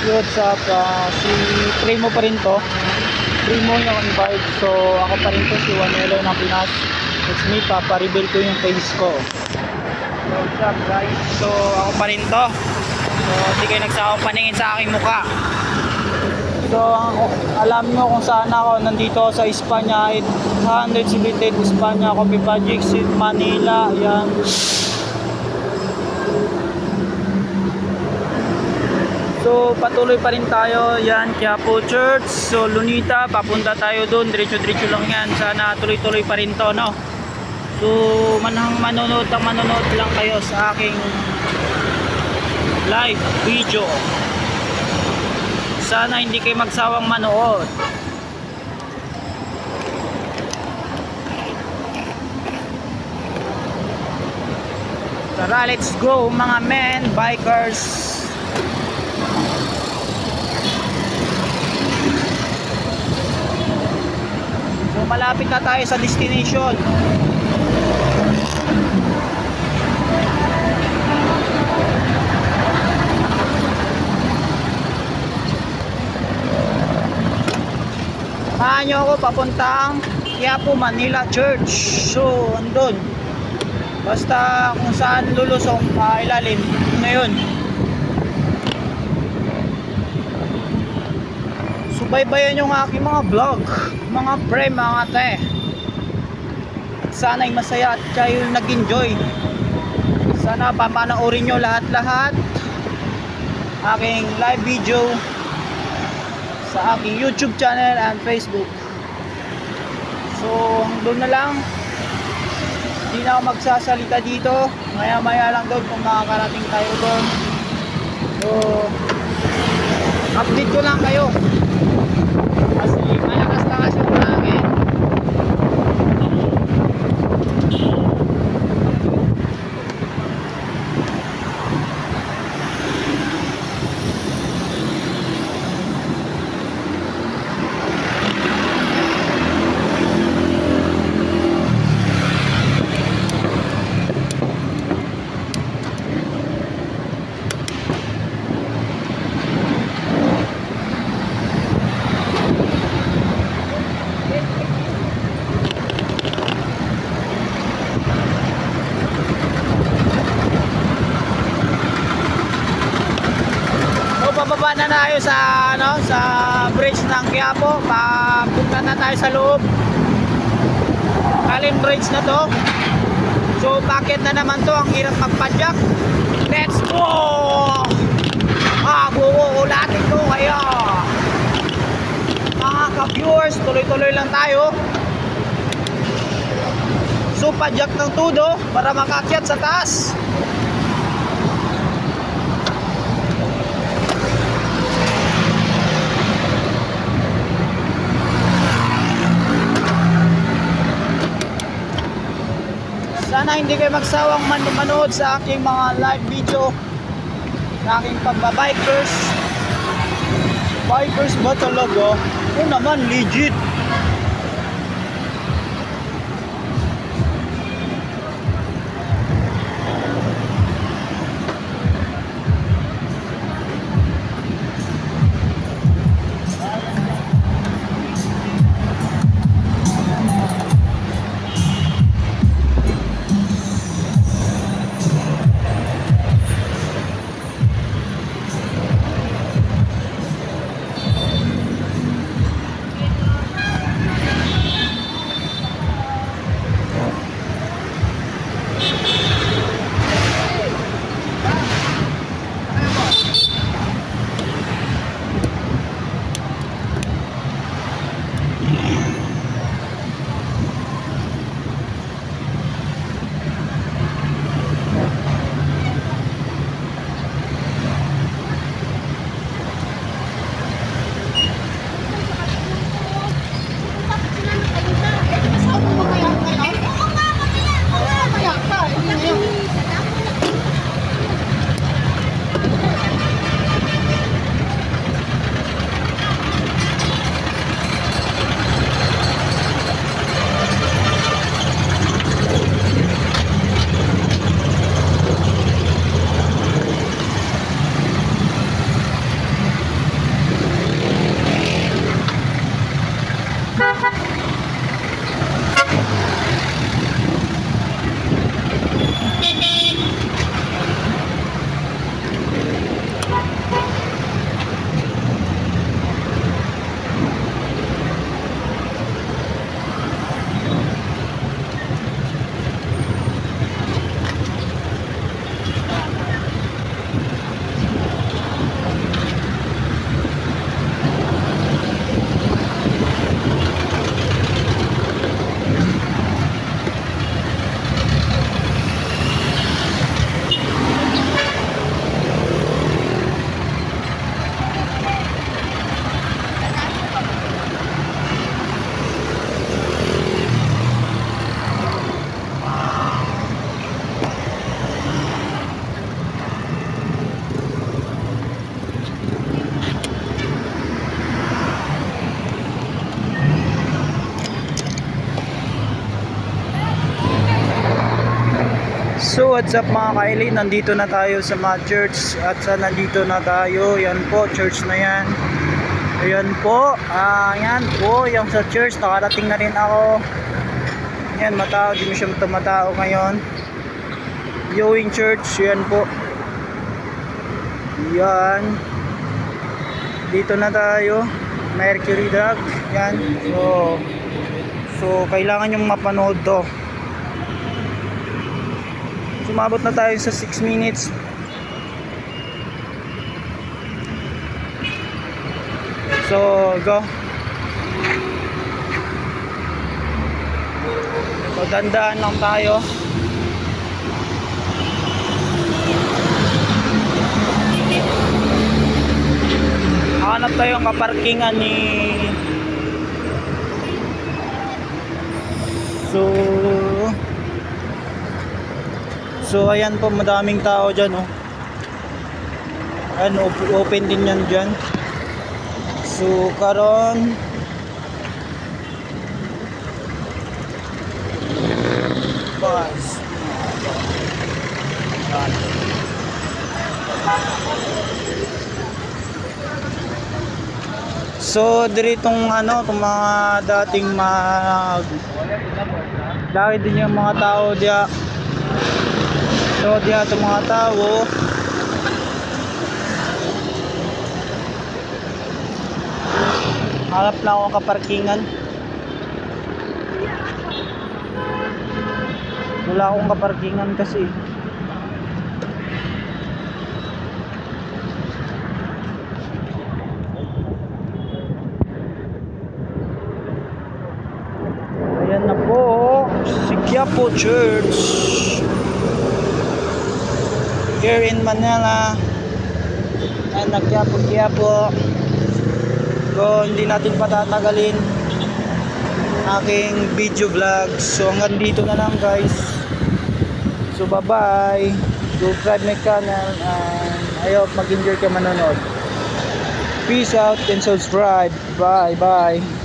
What's up? Si Primo pa rin to. Primo yung invite. So ako pa rin to, si Juanelo ng Pinas. It's me, papareveal ko yung face ko. So what's up guys? So ako pa rin to. So hindi kayo nagsawang paningin sa aking mukha. So alam nyo kung saan ako. Nandito ako sa Espanya, 878 Espanya, Coffee Project, Manila. Yan. So patuloy pa rin tayo, yan, Quiapo Church. So Lunita, papunta tayo doon, diretso-diretso lang yan. Sana tuloy-tuloy pa rin to, no? So manonood lang kayo sa aking live video. Sana hindi kayo magsawang manood. Tara, let's go mga men, bikers. So malapit na tayo sa destination. Samahan nyo ako papuntang Quiapo, Manila Church. So andun, basta kung saan lulusong ilalim ngayon. Subaybayan yung aking mga vlog, mga pre, mga te. Sana'y masaya at kayo nag-enjoy. Sana papanoorin nyo lahat-lahat aking live video sa aking YouTube channel and Facebook. So doon na lang, hindi na ako magsasalita dito. Maya lang doon kung makakarating tayo doon. So update ko lang kayo kasi malakas yung hangin. Pababa na tayo sa sa bridge ng Quiapo. Papunta na tayo sa loob. Alin bridge na to. So bakit na naman to, ang hirap magpadyak. Let's go. Buulatin ko kayo. Mga ka-viewers, tuloy-tuloy lang tayo. So padyak ng tudo para makakyat sa taas. Sana hindi kayo magsawang manood sa aking mga live video, sa aking pagbabikers. Bikers ba talaga? O naman, legit. So what's up mga kaili, nandito na tayo sa mga church at nandito na tayo, yan po, church na yan. Ayan po, yan po, yung sa church, nakarating na rin ako. Yan, matao, di mo siya matao ngayon. Viewing church, yan po. Yan. Dito na tayo, Mercury Drug, yan. So kailangan yung mapanood to. Sumabot na tayo sa 6 minutes. So, go. So, dandaan lang tayo. Hanap tayo ang kaparkingan ni... So ayan po, madaming tao dyan, oh. Ayan, open din yan dyan. So karon bus. So diritong itong mga dating laki din yung mga tao diya. So diya itong mga tao. Hanap lang ako kaparkingan. Wala akong kaparkingan kasi. Ayan na po, si Quiapo Church here in Manila. Ayan na, Quiapo. So hindi natin patatagalin aking video vlog. So hanggang dito na lang guys. So bye bye. Subscribe my channel and I hope mag-enjoy ka manonood. Peace out and subscribe. Bye bye.